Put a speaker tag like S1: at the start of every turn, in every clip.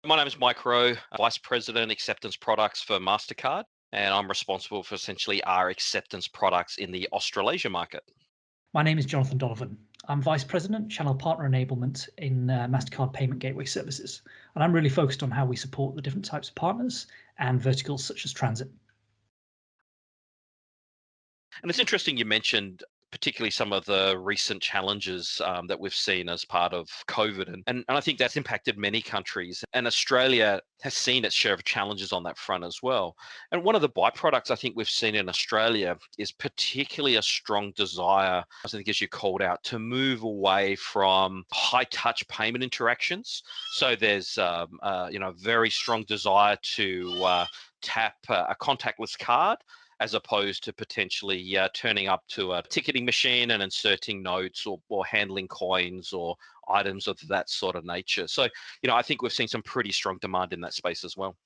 S1: My name is Mike Rowe, Vice President Acceptance Products for MasterCard, and I'm responsible for essentially our acceptance products in the Australasia market.
S2: My name is Donovan. I'm Vice President, Channel Partner Enablement in MasterCard Payment Gateway Services. And I'm really focused on how we support the different types of partners and verticals such as transit.
S1: And it's interesting you mentioned particularly some of the recent challenges that we've seen as part of COVID. And I think that's impacted many countries. And Australia has seen its share of challenges on that front as well. And one of the byproducts I think we've seen in Australia is particularly a strong desire, I think as you called out, to move away from high touch payment interactions. So there's a very strong desire to tap a contactless card as opposed to potentially turning up to a ticketing machine and inserting notes or handling coins or items of that sort of nature. So, I think we've seen some pretty strong demand in that space as well.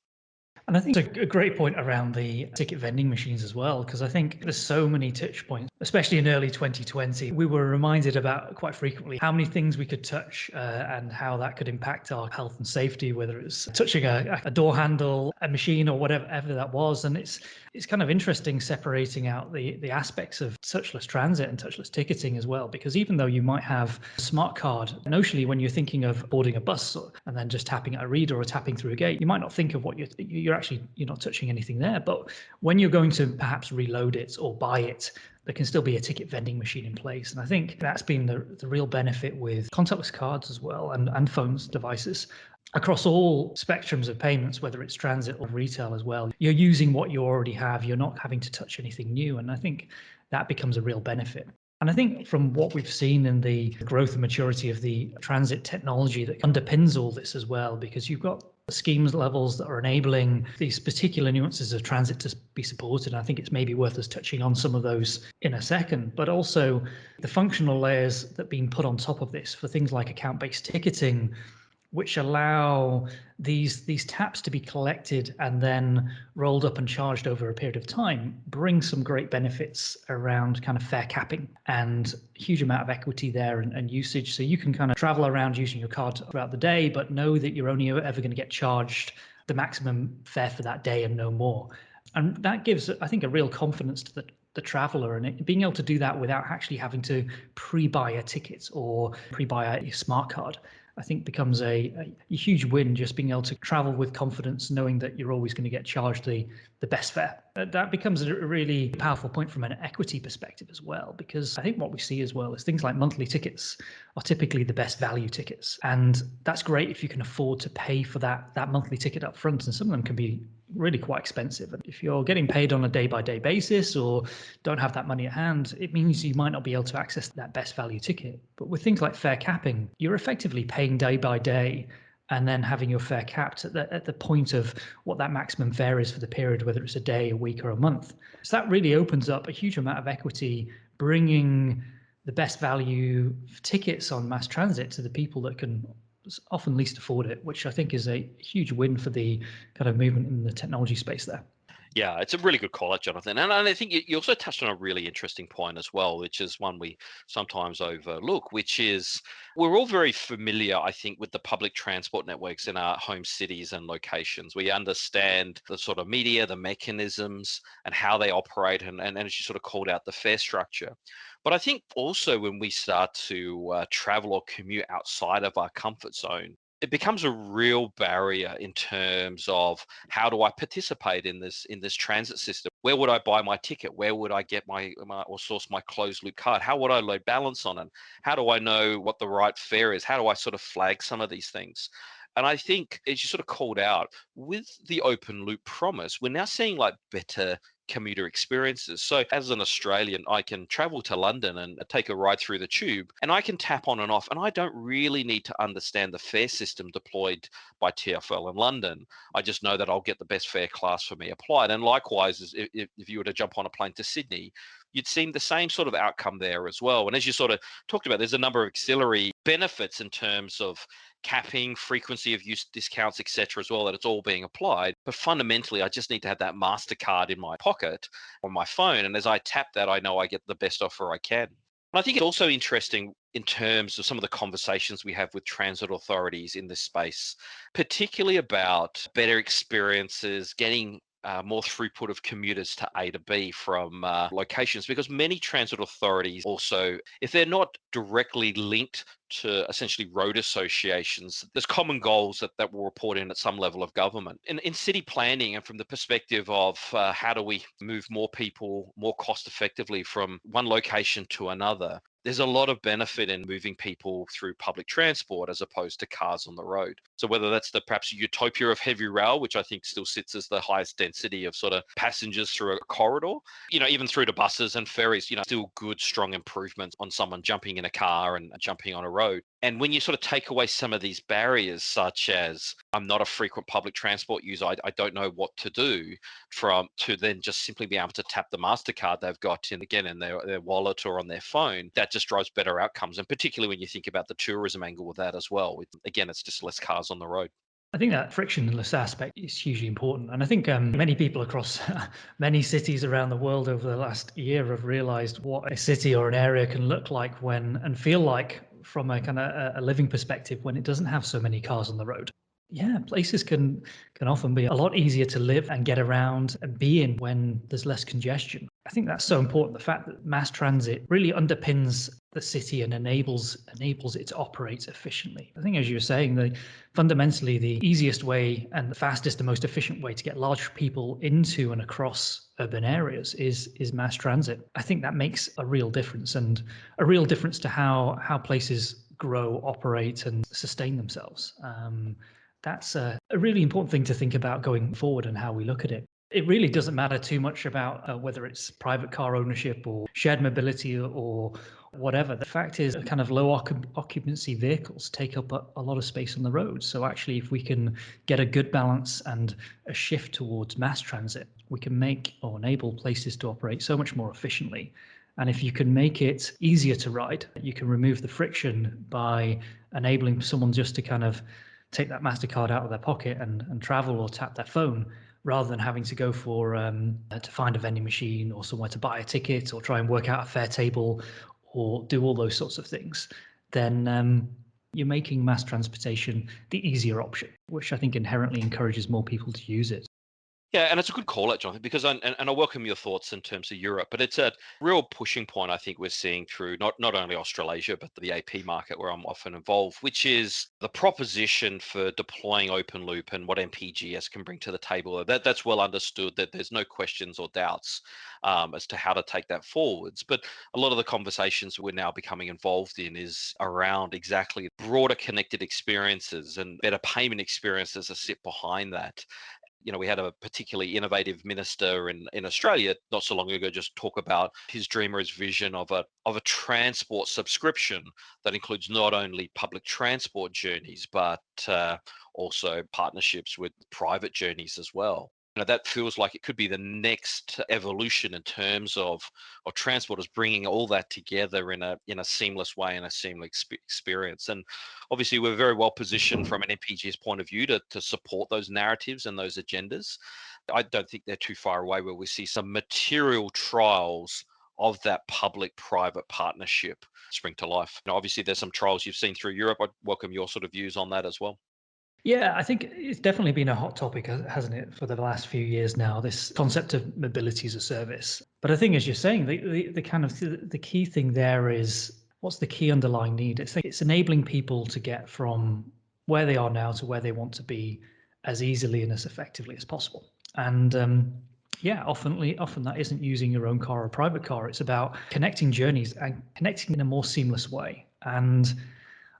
S2: And I think it's a great point around the ticket vending machines as well, because I think there's so many touch points, especially in early 2020. We were reminded about quite frequently how many things we could touch and how that could impact our health and safety, whether it's touching a door handle, a machine, or whatever that was. And it's kind of interesting separating out the aspects of touchless transit and touchless ticketing as well, because even though you might have a smart card, notionally when you're thinking of boarding a bus and then just tapping at a reader or tapping through a gate, you might not think of what you're not touching anything there. But when you're going to perhaps reload it or buy it, there can still be a ticket vending machine in place. And I think that's been the real benefit with contactless cards as well and phones, devices. Across all spectrums of payments, whether it's transit or retail as well, you're using what you already have. You're not having to touch anything new. And I think that becomes a real benefit. And I think from what we've seen in the growth and maturity of the transit technology that underpins all this as well, because you've got schemes levels that are enabling these particular nuances of transit to be supported. I think it's maybe worth us touching on some of those in a second, but also the functional layers that are being put on top of this for things like account-based ticketing, which allow these taps to be collected and then rolled up and charged over a period of time, bring some great benefits around kind of fare capping and a huge amount of equity there and usage. So you can kind of travel around using your card throughout the day, but know that you're only ever going to get charged the maximum fare for that day and no more. And that gives, I think, a real confidence to the traveller, and being able to do that without actually having to pre-buy a ticket or pre-buy a smart card, I think becomes a huge win, just being able to travel with confidence, knowing that you're always going to get charged the best fare. That becomes a really powerful point from an equity perspective as well, because I think what we see as well is things like monthly tickets are typically the best value tickets. And that's great if you can afford to pay for that monthly ticket up front, and some of them can be really quite expensive. And if you're getting paid on a day-by-day basis or don't have that money at hand, it means you might not be able to access that best value ticket. But with things like fare capping, you're effectively paying day by day and then having your fare capped at the point of what that maximum fare is for the period, whether it's a day, a week, or a month. So that really opens up a huge amount of equity, bringing the best value tickets on mass transit to the people that can often least afford it, which I think is a huge win for the kind of movement in the technology space there.
S1: Yeah, it's a really good call out, Jonathan. And I think you also touched on a really interesting point as well, which is one we sometimes overlook, which is we're all very familiar, I think, with the public transport networks in our home cities and locations. We understand the sort of media, the mechanisms, and how they operate, and as you sort of called out, the fare structure. But I think also when we start to travel or commute outside of our comfort zone, it becomes a real barrier in terms of how do I participate in this transit system? Where would I buy my ticket? Where would I get my or source my closed loop card? How would I load balance on it? How do I know what the right fare is? How do I sort of flag some of these things? And I think, as you sort of called out, with the open loop promise, we're now seeing like better commuter experiences. So as an Australian, I can travel to London and take a ride through the tube, and I can tap on and off, and I don't really need to understand the fare system deployed by TfL in London. I just know that I'll get the best fare class for me applied. And likewise, if you were to jump on a plane to Sydney, you'd see the same sort of outcome there as well. And as you sort of talked about, there's a number of auxiliary benefits in terms of capping, frequency of use discounts, etc., as well, that it's all being applied. But fundamentally, I just need to have that MasterCard in my pocket on my phone. And as I tap that, I know I get the best offer I can. And I think it's also interesting in terms of some of the conversations we have with transit authorities in this space, particularly about better experiences, getting more throughput of commuters to A to B from locations, because many transit authorities also, if they're not directly linked to essentially road associations, there's common goals that will report in at some level of government. In city planning, and from the perspective of how do we move more people more cost effectively from one location to another, there's a lot of benefit in moving people through public transport as opposed to cars on the road. So whether that's the perhaps utopia of heavy rail, which I think still sits as the highest density of sort of passengers through a corridor, even through to buses and ferries, still good, strong improvements on someone jumping in a car and jumping on a road. And when you sort of take away some of these barriers, such as I'm not a frequent public transport user, I don't know what to do, to then just simply be able to tap the MasterCard they've got in their wallet or on their phone, that just drives better outcomes. And particularly when you think about the tourism angle with that as well. Again, it's just less cars on the road.
S2: I think that frictionless aspect is hugely important. And I think many people across many cities around the world over the last year have realized what a city or an area can look like and feel like from a kind of a living perspective when it doesn't have so many cars on the road. Yeah, places can often be a lot easier to live and get around and be in when there's less congestion. I think that's so important. The fact that mass transit really underpins the city and enables it to operate efficiently. I think, as you were saying, fundamentally the easiest way and the fastest and most efficient way to get large people into and across urban areas is mass transit. I think that makes a real difference, and a real difference to how places grow, operate, and sustain themselves. That's a really important thing to think about going forward and how we look at it. It really doesn't matter too much about whether it's private car ownership or shared mobility or whatever. The fact is, kind of low occupancy vehicles take up a lot of space on the road. So actually, if we can get a good balance and a shift towards mass transit, we can make or enable places to operate so much more efficiently. And if you can make it easier to ride, you can remove the friction by enabling someone just to kind of take that MasterCard out of their pocket and travel or tap their phone, rather than having to go to find a vending machine or somewhere to buy a ticket or try and work out a fare table or do all those sorts of things. Then you're making mass transportation the easier option, which I think inherently encourages more people to use it.
S1: Yeah, and it's a good call out, Jonathan, because and I welcome your thoughts in terms of Europe, but it's a real pushing point I think we're seeing through not only Australasia, but the AP market where I'm often involved, which is the proposition for deploying open loop and what MPGS can bring to the table. That's well understood, that there's no questions or doubts as to how to take that forwards. But a lot of the conversations we're now becoming involved in is around exactly broader connected experiences and better payment experiences that sit behind that. We had a particularly innovative minister in Australia not so long ago just talk about his dream or his vision of a transport subscription that includes not only public transport journeys, but also partnerships with private journeys as well. That feels like it could be the next evolution in terms of transporters bringing all that together in a seamless way and a seamless experience. And obviously, we're very well positioned from an MPG's point of view to support those narratives and those agendas. I don't think they're too far away where we see some material trials of that public-private partnership spring to life. Obviously, there's some trials you've seen through Europe. I'd welcome your sort of views on that as well.
S2: Yeah, I think it's definitely been a hot topic, hasn't it, for the last few years now, this concept of mobility as a service. But I think, as you're saying, the key thing there is, what's the key underlying need? It's enabling people to get from where they are now to where they want to be as easily and as effectively as possible. And yeah, often that isn't using your own car or a private car. It's about connecting journeys and connecting in a more seamless way. And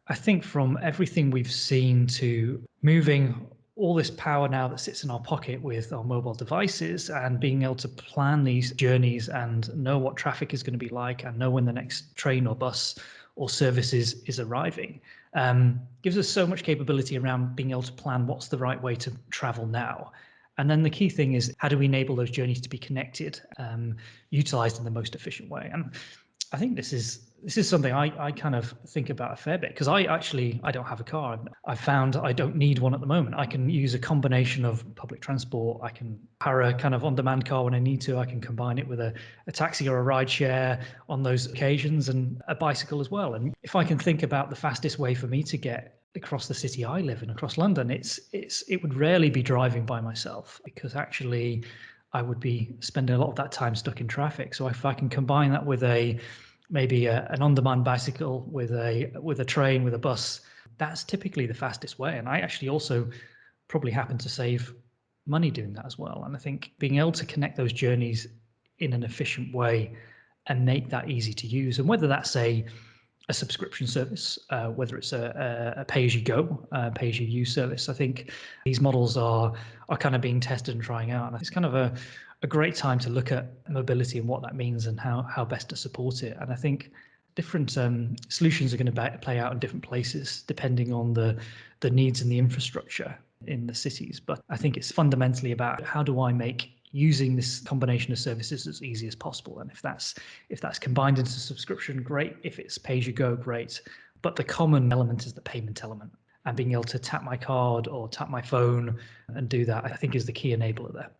S2: I think from everything we've seen to moving all this power now that sits in our pocket with our mobile devices and being able to plan these journeys and know what traffic is going to be like and know when the next train or bus or service is arriving, gives us so much capability around being able to plan what's the right way to travel now. And then the key thing is, how do we enable those journeys to be connected, utilized in the most efficient way? And I think this is this is something I kind of think about a fair bit, because I don't have a car. I found I don't need one at the moment. I can use a combination of public transport. I can hire a kind of on-demand car when I need to. I can combine it with a taxi or a ride share on those occasions, and a bicycle as well. And if I can think about the fastest way for me to get across the city I live in, across London, it would rarely be driving by myself, because actually I would be spending a lot of that time stuck in traffic. So if I can combine that with an on-demand bicycle, with a train, with a bus, that's typically the fastest way. And I actually also probably happen to save money doing that as well. And I think being able to connect those journeys in an efficient way and make that easy to use, and whether that's a subscription service, whether it's a pay-as-you-go, pay-as-you-use service, I think these models are kind of being tested and trying out. And it's kind of a great time to look at mobility and what that means and how best to support it. And I think different solutions are going to play out in different places depending on the needs and the infrastructure in the cities. But I think it's fundamentally about, how do I make using this combination of services as easy as possible? And if that's combined into subscription, great. If it's pay-as-you-go, great. But the common element is the payment element, and being able to tap my card or tap my phone and do that, I think, is the key enabler there.